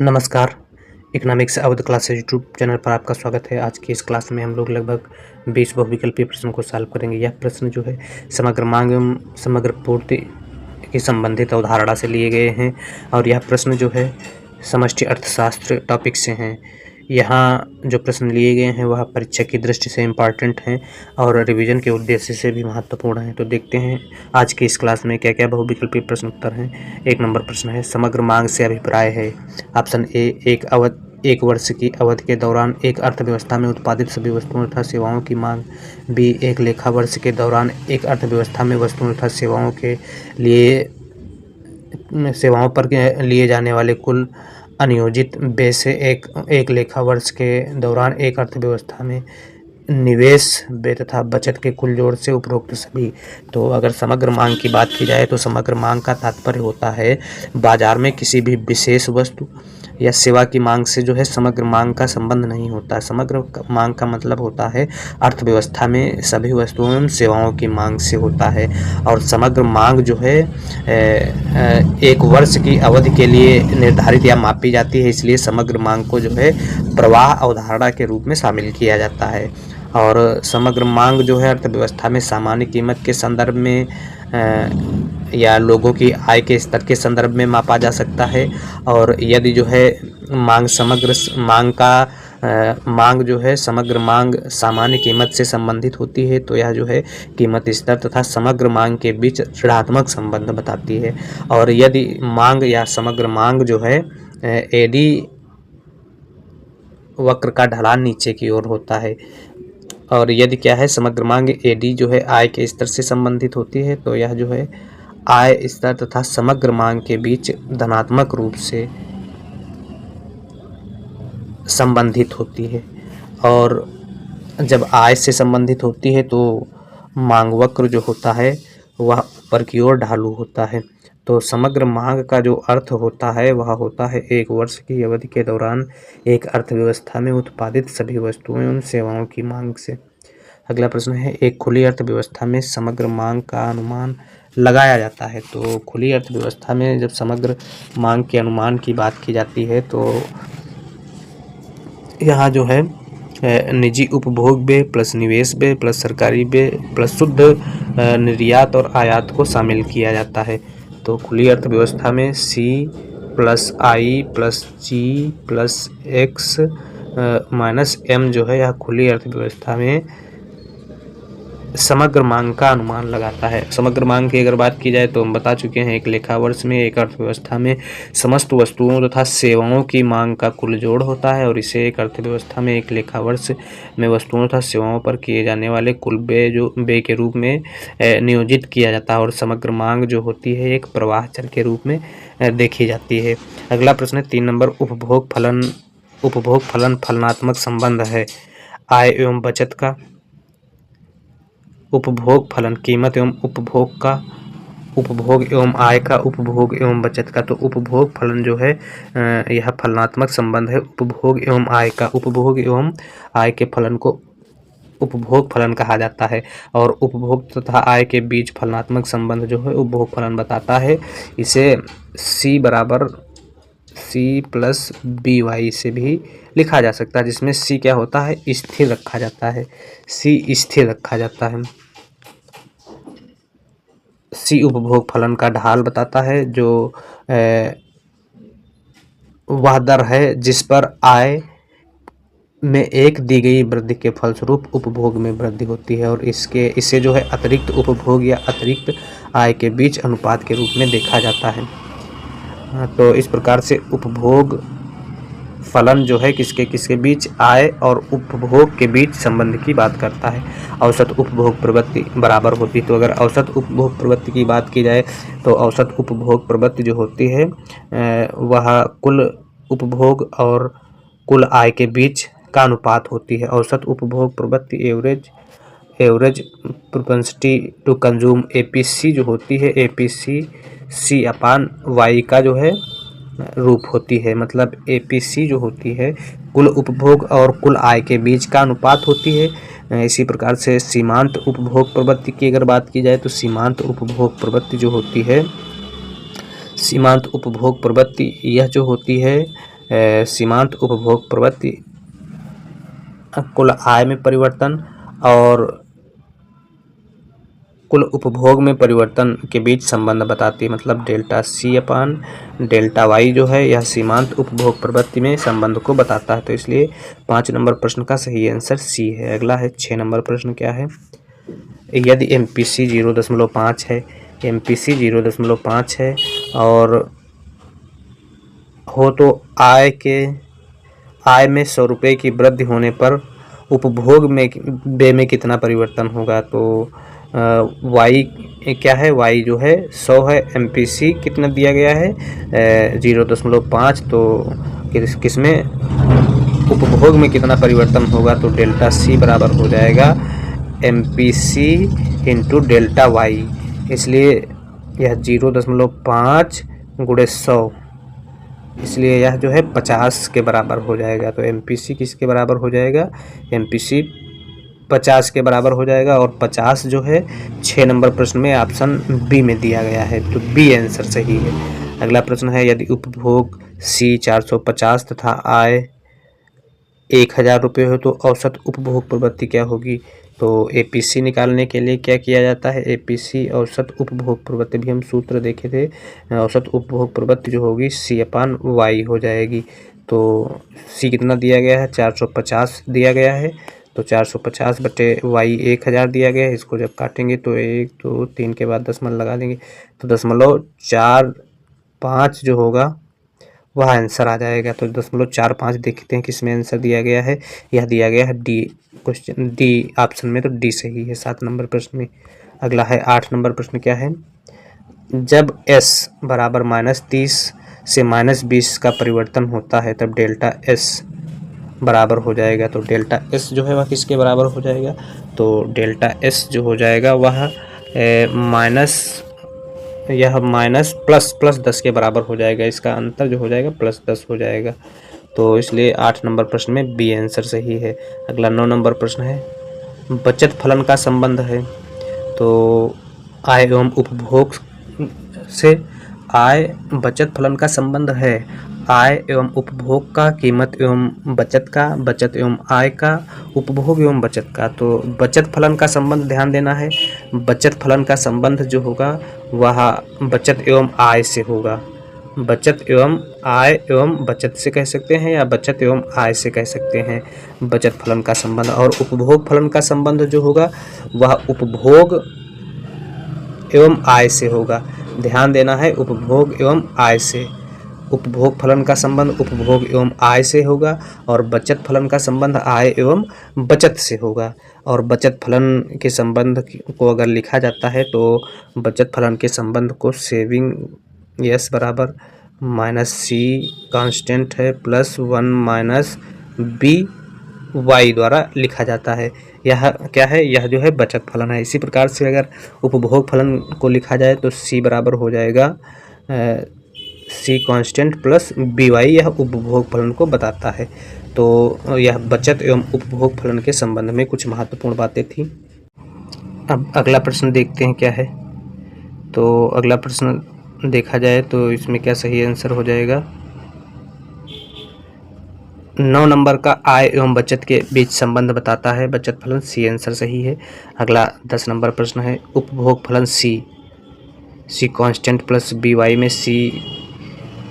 नमस्कार। Economics Awadh classes YouTube channel पर आपका स्वागत है। आज की इस क्लास में हम लोग लगभग 20 बहुविकल्पीय प्रश्नों को सॉल्व करेंगे। यह प्रश्न जो है समग्र मांग एवं समग्र पूर्ति की संबंधित अवधारणा से लिए गए हैं और यह प्रश्न जो है समष्टि अर्थशास्त्र टॉपिक से हैं। यहाँ जो प्रश्न लिए गए हैं वह परीक्षा की दृष्टि से इम्पॉर्टेंट हैं और रिवीजन के उद्देश्य से भी महत्वपूर्ण हैं। तो देखते हैं आज की इस क्लास में क्या क्या बहुविकल्पीय प्रश्न उत्तर हैं। 1 नंबर प्रश्न है, समग्र मांग से अभिप्राय है। ऑप्शन ए, एक वर्ष की अवधि के दौरान एक अर्थव्यवस्था में उत्पादित सभी वस्तुओं तथा सेवाओं की मांग। बी, एक लेखा वर्ष के दौरान एक अर्थव्यवस्था में वस्तुओं तथा सेवाओं पर लिए जाने वाले कुल अनियोजित व्यय से एक लेखा वर्ष के दौरान एक अर्थव्यवस्था में निवेश व्यय तथा बचत के कुल जोड़ से उपरोक्त सभी। तो अगर समग्र मांग की बात की जाए तो समग्र मांग का तात्पर्य होता है बाजार में किसी भी विशेष वस्तु या सेवा की मांग से जो है समग्र मांग का संबंध नहीं होता। समग्र मांग का मतलब होता है अर्थव्यवस्था में सभी वस्तुओं एवं सेवाओं की मांग से होता है और समग्र मांग जो है एक वर्ष की अवधि के लिए निर्धारित या मापी जाती है, इसलिए समग्र मांग को जो है प्रवाह अवधारणा के रूप में शामिल किया जाता है। और समग्र मांग जो है अर्थव्यवस्था में सामान्य कीमत के संदर्भ में या लोगों की आय के स्तर के संदर्भ में मापा जा सकता है। और यदि जो है मांग जो है समग्र मांग सामान्य कीमत से संबंधित होती है तो यह जो है कीमत स्तर तथा समग्र मांग के बीच ऋणात्मक संबंध बताती है। और यदि मांग या समग्र मांग जो है एडी वक्र का ढलान नीचे की ओर होता है और यदि क्या है समग्र मांग एडी जो है आय के स्तर से संबंधित होती है तो यह जो है आय स्तर तथा समग्र मांग के बीच धनात्मक रूप से संबंधित होती है। और जब आय से संबंधित होती है तो मांग वक्र जो होता है वह ऊपर की ओर ढालू होता है। तो समग्र मांग का जो अर्थ होता है वह होता है एक वर्ष की अवधि के दौरान एक अर्थव्यवस्था में उत्पादित सभी वस्तुओं एवं सेवाओं की मांग से। अगला प्रश्न है, एक खुली अर्थव्यवस्था में समग्र मांग का अनुमान लगाया जाता है। तो खुली अर्थव्यवस्था में जब समग्र मांग के अनुमान की बात की जाती है तो यहाँ जो है निजी उपभोग व्यय प्लस निवेश व्यय प्लस सरकारी व्यय प्लस शुद्ध निर्यात और आयात को शामिल किया जाता है। तो खुली अर्थव्यवस्था में C plus I plus G plus X minus M जो है यह खुली अर्थव्यवस्था में समग्र मांग का अनुमान लगाता है। समग्र मांग की अगर बात की जाए तो हम बता चुके हैं एक लेखा वर्ष में एक अर्थव्यवस्था में समस्त वस्तुओं तथा सेवाओं की मांग का कुल जोड़ होता है और इसे एक अर्थव्यवस्था में एक लेखा वर्ष में वस्तुओं तथा सेवाओं पर किए जाने वाले कुल व्यय के रूप में नियोजित किया जाता है। और समग्र मांग जो होती है एक प्रवाह चर के रूप में देखी जाती है। अगला प्रश्न 3 नंबर, उपभोग फलन फलनात्मक संबंध है। आय एवं बचत का उपभोग फलन कीमत एवं उपभोग का उपभोग एवं आय का उपभोग एवं बचत का। तो उपभोग फलन जो है यह फलनात्मक संबंध है उपभोग एवं आय का। उपभोग एवं आय के फलन को उपभोग फलन कहा जाता है और उपभोग तथा आय के बीच फलनात्मक संबंध जो है उपभोग फलन बताता है। इसे C बराबर C प्लस BY से भी लिखा जा सकता है, जिसमें C क्या होता है स्थिर रखा जाता है। C स्थिर रखा जाता है। C उपभोग फलन का ढाल बताता है जो वह दर है जिस पर आय में एक दी गई वृद्धि के फलस्वरूप उपभोग में वृद्धि होती है और इसे जो है अतिरिक्त उपभोग या अतिरिक्त आय के बीच अनुपात के रूप में देखा जाता है। तो इस प्रकार से उपभोग फलन जो है किसके बीच आय और उपभोग के बीच संबंध की बात करता है। औसत उपभोग प्रवृत्ति बराबर होती है। तो अगर औसत उपभोग प्रवृत्ति की बात की जाए तो औसत उपभोग प्रवृत्ति जो होती है वह कुल उपभोग और कुल आय के बीच का अनुपात होती है। औसत उपभोग प्रवृत्ति average propensity to consume APC जो होती है APC C/Y का जो है रूप होती है। मतलब APC जो होती है कुल उपभोग और कुल आय के बीच का अनुपात होती है। इसी प्रकार से सीमांत उपभोग प्रवृत्ति की अगर बात की जाए तो सीमांत उपभोग प्रवृत्ति जो होती है सीमांत उपभोग प्रवृत्ति यह जो होती है सीमांत उपभोग प्रवृत्ति कुल आय में परिवर्तन और कुल उपभोग में परिवर्तन के बीच संबंध बताती है। मतलब delta C upon delta Y जो है यह सीमांत उपभोग प्रवृत्ति में संबंध को बताता है। तो इसलिए 5 नंबर प्रश्न का सही आंसर सी है। अगला है 6 नंबर प्रश्न क्या है, यदि MPC 0.5 है, MPC 0.5 है और हो तो आय में 100 रुपये की वृद्धि होने पर उपभोग में व्यय में कितना परिवर्तन होगा। तो वाई क्या है, वाई जो है 100 है, MPC कितना दिया गया है 0.5, तो किसमें उपभोग में कितना परिवर्तन होगा। तो डेल्टा सी बराबर हो जाएगा MPC इंटू डेल्टा वाई। इसलिए यह 0.5 गुणे 100, इसलिए यह जो है 50 के बराबर हो जाएगा। तो MPC किसके बराबर हो जाएगा, MPC 50 के बराबर हो जाएगा। और 50 जो है 6 नंबर प्रश्न में ऑप्शन बी में दिया गया है, तो बी आंसर सही है। अगला प्रश्न है, यदि उपभोग C 450 तथा आय 1000 रुपये हो तो औसत उपभोग प्रवृत्ति क्या होगी। तो APC निकालने के लिए क्या किया जाता है, APC औसत उपभोग प्रवृत्ति भी हम सूत्र देखे थे। औसत उपभोग प्रवृत्ति जो होगी C/Y हो जाएगी। तो C कितना दिया गया है, 450 दिया गया है, तो 450 बटे Y 1000 दिया गया है। इसको जब काटेंगे तो 1 2 3 के बाद दशमलव लगा देंगे, तो 0.45 जो होगा वह आंसर आ जाएगा। तो 0.45 देखते हैं किसमें आंसर दिया गया है, यह दिया गया है डी क्वेश्चन, डी ऑप्शन में, तो डी सही है 7 नंबर प्रश्न में। अगला है 8 नंबर प्रश्न क्या है, जब S बराबर -30 से -20 का परिवर्तन होता है तब डेल्टा S बराबर हो जाएगा। तो डेल्टा S जो है वह किसके बराबर हो जाएगा, तो डेल्टा S जो हो जाएगा वह माइनस प्लस 10 के बराबर हो जाएगा। इसका अंतर जो हो जाएगा +10 हो जाएगा। तो इसलिए 8 नंबर प्रश्न में बी आंसर सही है। अगला 9 नंबर प्रश्न है, बचत फलन का संबंध है। तो आय एवं उपभोग से बचत फलन का संबंध है। आय एवं उपभोग का, कीमत एवं बचत का, बचत एवं आय का, उपभोग एवं बचत का। तो बचत फलन का संबंध ध्यान देना है। बचत फलन का संबंध जो होगा वह बचत एवं आय से होगा। बचत एवं आय एवं बचत से कह सकते हैं या बचत एवं आय से कह सकते हैं बचत फलन का संबंध। और उपभोग फलन का संबंध जो होगा वह उपभोग एवं आय से होगा। ध्यान देना है, उपभोग एवं आय से। उपभोग फलन का संबंध उपभोग एवं आय से होगा और बचत फलन का संबंध आय एवं बचत से होगा। और बचत फलन के संबंध को अगर लिखा जाता है तो बचत फलन के संबंध को सेविंग S बराबर -C कांस्टेंट है +1 -BY द्वारा लिखा जाता है। यह क्या है, यह जो है बचत फलन है। इसी प्रकार से अगर उपभोग फलन को लिखा जाए तो C बराबर हो जाएगा C कांस्टेंट +BY, यह उपभोग फलन को बताता है। तो यह बचत एवं उपभोग फलन के संबंध में कुछ महत्वपूर्ण बातें थी। अब अगला प्रश्न देखते हैं क्या है। तो अगला प्रश्न देखा जाए तो इसमें क्या सही आंसर हो जाएगा, 9 नंबर का आय एवं बचत के बीच संबंध बताता है बचत फलन, C आंसर सही है। अगला 10 नंबर प्रश्न है, उपभोग फलन C कांस्टेंट +BY में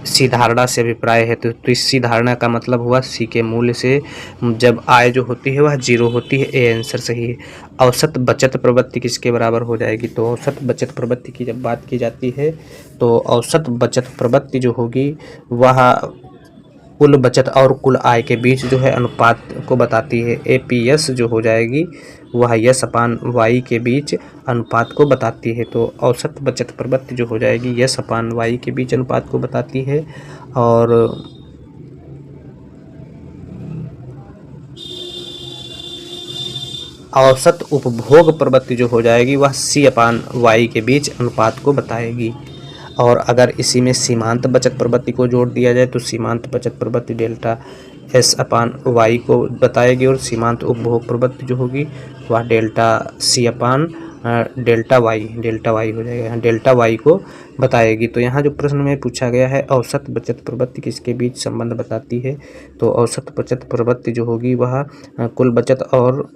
C धारणा से अभिप्राय है। तो इस C धारणा का मतलब हुआ C के मूल्य से जब आय जो होती है वह 0 होती है, ए आंसर सही है। औसत बचत प्रवृत्ति किसके बराबर हो जाएगी, तो औसत बचत प्रवृत्ति की जब बात की जाती है तो औसत बचत प्रवृत्ति जो होगी वह कुल बचत और कुल आय के बीच जो है अनुपात को बताती है। APS जो हो जाएगी वह S/Y के बीच अनुपात को बताती है। तो औसत बचत प्रवृत्ति जो हो जाएगी S/Y के बीच अनुपात को बताती है। और औसत उपभोग प्रवृत्ति जो हो जाएगी वह C/Y के बीच अनुपात को बताएगी। और अगर इसी में सीमांत बचत प्रवृत्ति को जोड़ दिया जाए तो सीमांत बचत प्रवृत्ति डेल्टा S/Y को बताएगी और सीमांत उपभोग प्रवृत्ति जो होगी वह डेल्टा C/डेल्टा Y हो जाएगा। डेल्टा Y को बताएगी। तो यहाँ जो प्रश्न में पूछा गया है, औसत बचत प्रवृत्ति किसके बीच संबंध बताती है? तो औसत बचत प्रवृत्ति जो होगी वह कुल बचत और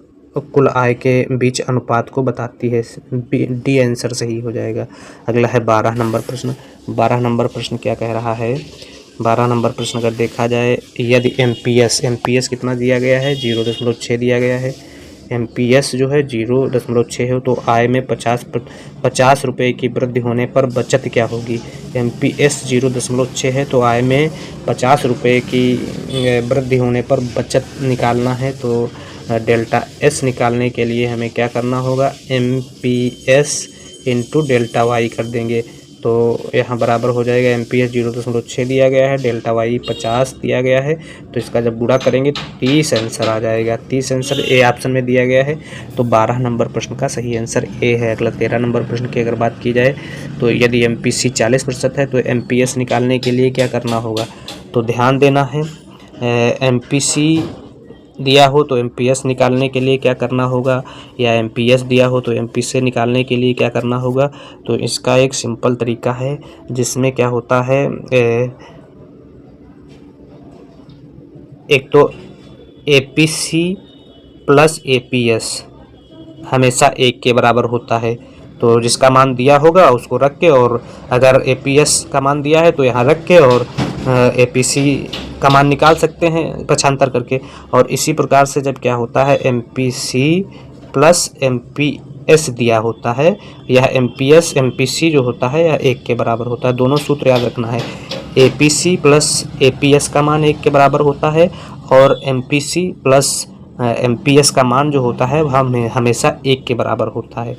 कुल आय के बीच अनुपात को बताती है। डी आंसर सही हो जाएगा। अगला है 12 नंबर प्रश्न। 12 नंबर प्रश्न क्या कह रहा है? 12 नंबर प्रश्न अगर देखा जाए, यदि एमपीएस कितना दिया गया है? 0.6 दिया गया है। एमपीएस जो है 0.6 हो तो आय में 50 रुपये की वृद्धि होने पर बचत क्या होगी? एमपीएस 0.6 है तो आय में 50 रुपये की वृद्धि होने पर बचत निकालना है। तो डेल्टा एस निकालने के लिए हमें क्या करना होगा? एमपीएस इंटू डेल्टा वाई कर देंगे। तो यहाँ बराबर हो जाएगा, एमपीएस 0.6 दिया गया है, डेल्टा वाई 50 दिया गया है, तो इसका जब गुणा करेंगे 30 आंसर आ जाएगा। 30 आंसर ए ऑप्शन में दिया गया है। तो 12 नंबर प्रश्न का सही आंसर ए है। अगला 13 नंबर प्रश्न की अगर बात की जाए, तो यदि एमपीसी 40% है तो एमपीएस निकालने के लिए क्या करना होगा? तो ध्यान देना है, एमपीसी दिया हो तो एमपीएस निकालने के लिए क्या करना होगा, या एमपीएस दिया हो तो एमपीसी निकालने के लिए क्या करना होगा? तो इसका एक सिंपल तरीका है जिसमें क्या होता है, एक तो एपीसी प्लस एपीएस हमेशा 1 के बराबर होता है। तो जिसका मान दिया होगा उसको रख के, और अगर एपीएस का मान दिया है तो यहाँ रख के और एपीसी का मान निकाल सकते हैं पक्षांतर करके। और इसी प्रकार से जब क्या होता है, एमपीसी प्लस एमपीएस दिया होता है, यह एमपीएस एमपीसी जो होता है यह 1 के बराबर होता है। दोनों सूत्र याद रखना है, एपीसी प्लस एपीएस का मान 1 के बराबर होता है, और एमपीसी प्लस एमपीएस का मान जो होता है वह हमेशा 1 के बराबर होता है।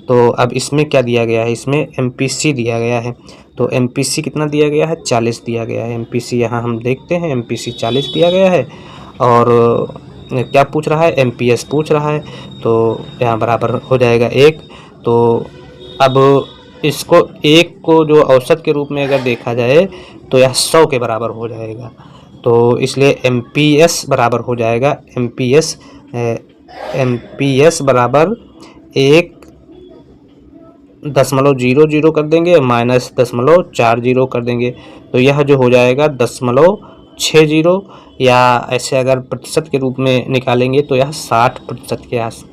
तो अब इसमें क्या दिया गया है? इसमें एमपीसी दिया गया है। तो एमपीसी कितना दिया गया है? 40 दिया गया है। एमपीसी यहाँ हम देखते हैं, एमपीसी 40 दिया गया है, और क्या पूछ रहा है? एमपीएस पूछ रहा है। तो यहाँ बराबर हो जाएगा 1। तो अब इसको 1 को जो औसत के रूप में अगर देखा जाए तो यह 100 के बराबर हो जाएगा। तो इसलिए एमपीएस बराबर हो जाएगा, एमपीएस बराबर 1.00 कर देंगे माइनस 0.40 कर देंगे, तो यह जो हो जाएगा 0.60, या ऐसे अगर प्रतिशत के रूप में निकालेंगे तो यह 60% के आस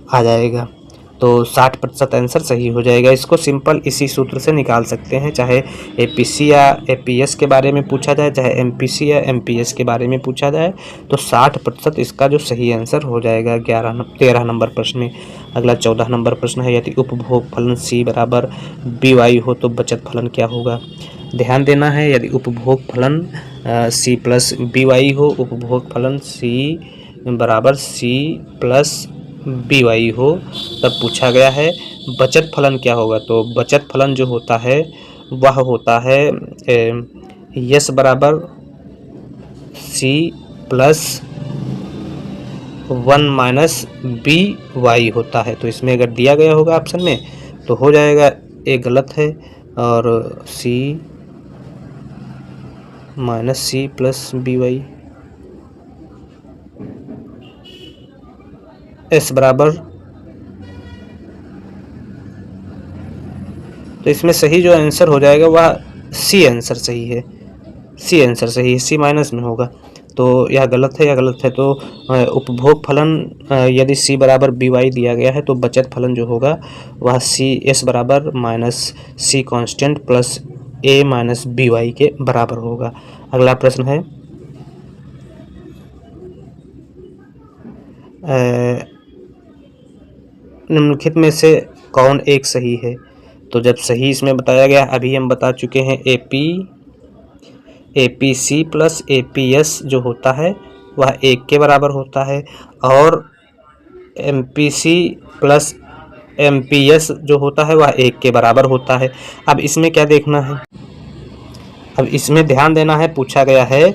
आ जाएगा। तो 60% आंसर सही हो जाएगा। इसको सिंपल इसी सूत्र से निकाल सकते हैं, चाहे एपीसी या एपीएस के बारे में पूछा जाए, चाहे एमपीसी या एमपीएस के बारे में पूछा जाए, तो 60% इसका जो सही आंसर हो जाएगा 13 नंबर प्रश्न में। अगला 14 नंबर प्रश्न है, यदि उपभोग फलन सी बराबर BY हो तो बचत फलन क्या होगा? ध्यान देना है, यदि उपभोग फलन सी प्लस BY हो, उपभोग फलन सी बराबर सी प्लस BY हो, तब पूछा गया है बचत फलन क्या होगा? तो बचत फलन जो होता है वह होता है यस बराबर सी प्लस 1 माइनस BY होता है। तो इसमें अगर दिया गया होगा ऑप्शन में तो हो जाएगा, ए गलत है, और C minus C plus BY, S बराबर, तो इसमें सही जो आंसर हो जाएगा वह सी आंसर सही है। सी आंसर सही है, सी माइनस में होगा, तो यह गलत है, यह गलत है। तो उपभोग फलन यदि सी बराबर BY दिया गया है तो बचत फलन जो होगा वह सी एस बराबर minus C constant plus A minus BY के बराबर होगा। अगला प्रश्न है, निम्नलिखित में से कौन एक सही है? तो जब सही इसमें बताया गया, अभी हम बता चुके हैं, एपीसी प्लस एपीएस जो होता है वह 1 के बराबर होता है, और एमपीसी प्लस एमपीएस जो होता है वह 1 के बराबर होता है। अब इसमें क्या देखना है? अब इसमें ध्यान देना है, पूछा गया है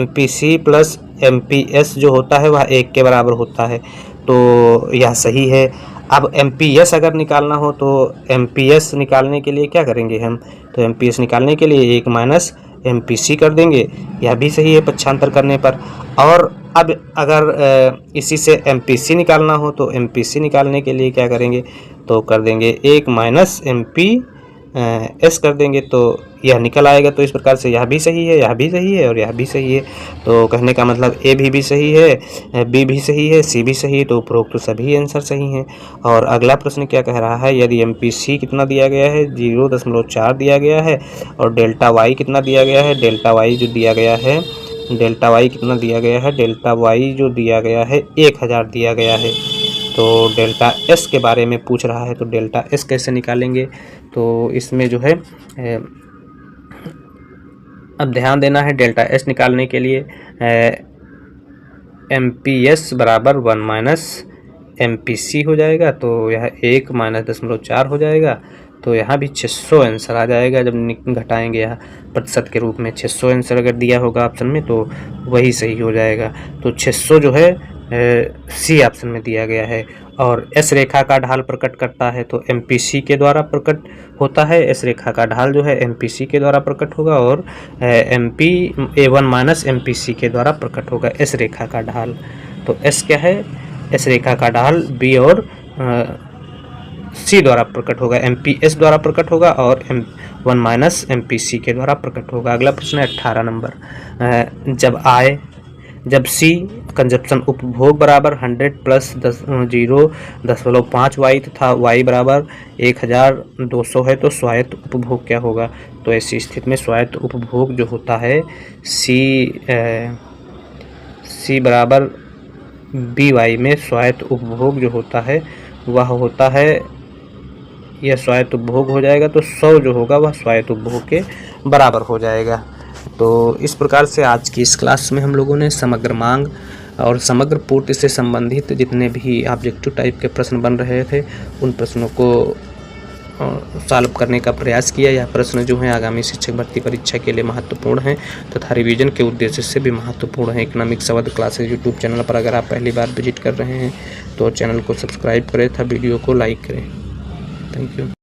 एमपीसी प्लस एमपीएस जो होता है वह 1 के बराबर होता है, तो यह सही है। अब एमपीएस अगर निकालना हो तो एमपीएस निकालने के लिए क्या करेंगे हम? तो एमपीएस निकालने के लिए 1 माइनस एमपीसी कर देंगे, यह भी सही है पक्षांतर करने पर। और अब अगर इसी से MPC निकालना हो तो MPC निकालने के लिए क्या करेंगे, तो कर देंगे 1 माइनस MP S कर देंगे तो यह निकल आएगा। तो इस प्रकार से यह भी सही है, यह भी सही है और यह भी सही है। तो कहने का मतलब A भी सही है, B भी सही है, C भी सही है। तो उपरोक्त तो सभी आंसर सही हैं। और अगला प्रश्न क्या कह रहा है, यदि MPC कितना दिया गया है, 0.4 दिया गया है और डेल्टा वाई कितना दिया गया है, डेल्टा वाई जो दिया गया है, डेल्टा वाई कितना दिया गया है, डेल्टा वाई जो दिया गया है 1000 दिया गया है। तो डेल्टा S के बारे में पूछ रहा है, तो डेल्टा S कैसे निकालेंगे, तो इसमें जो है अब ध्यान देना है। डेल्टा S निकालने के लिए MPS बराबर 1 माइनस MPC हो जाएगा। तो यह 1 माइनस 0.4 हो जाएगा। तो यहाँ भी 600 आंसर आ जाएगा जब घटाएंगे यहाँ प्रतिशत के रूप में। 600 आंसर अगर दिया होगा ऑप्शन में तो वही सही हो जाएगा। तो 600 जो है C ऑप्शन में दिया गया है। और S रेखा का ढाल प्रकट करता है तो MPC के द्वारा प्रकट होता है। S रेखा का ढाल जो है MPC के द्वारा प्रकट होगा और A1 माइनस MPC के द्वारा प्रकट होगा S रेखा का ढाल। तो S क्या है, S रेखा का ढाल B और C द्वारा प्रकट होगा, MPS द्वारा प्रकट होगा और M1 माइनस MPC के द्वारा प्रकट होगा। अगला प्रश्न है 18 नंबर। जब C कंजप्शन उपभोग बराबर 100 प्लस 0.5 वाई तथा y बराबर 1200 है तो स्वायत्त उपभोग क्या होगा। तो ऐसी स्थिति में स्वायत्त उपभोग जो होता है C बराबर BY में स्वायत्त उपभोग जो होता है वह होता है, यह स्वायत्त उपभोग हो जाएगा। तो 100 जो होगा वह स्वायत्त उपभोग के बराबर हो जाएगा। तो इस प्रकार से आज की इस क्लास में हम लोगों ने समग्र मांग और समग्र पूर्ति से संबंधित जितने भी ऑब्जेक्टिव टाइप के प्रश्न बन रहे थे उन प्रश्नों को सॉल्व करने का प्रयास किया। यह प्रश्न जो है आगामी शिक्षक भर्ती परीक्षा के लिए महत्वपूर्ण हैं तथा रिवीजन के उद्देश्य से भी महत्वपूर्ण है। इकोनॉमिक संवाद क्लासेज यूट्यूब चैनल पर अगर आप पहली बार विजिट कर रहे हैं तो चैनल को सब्सक्राइब करें तथा वीडियो को लाइक करें। Thank you.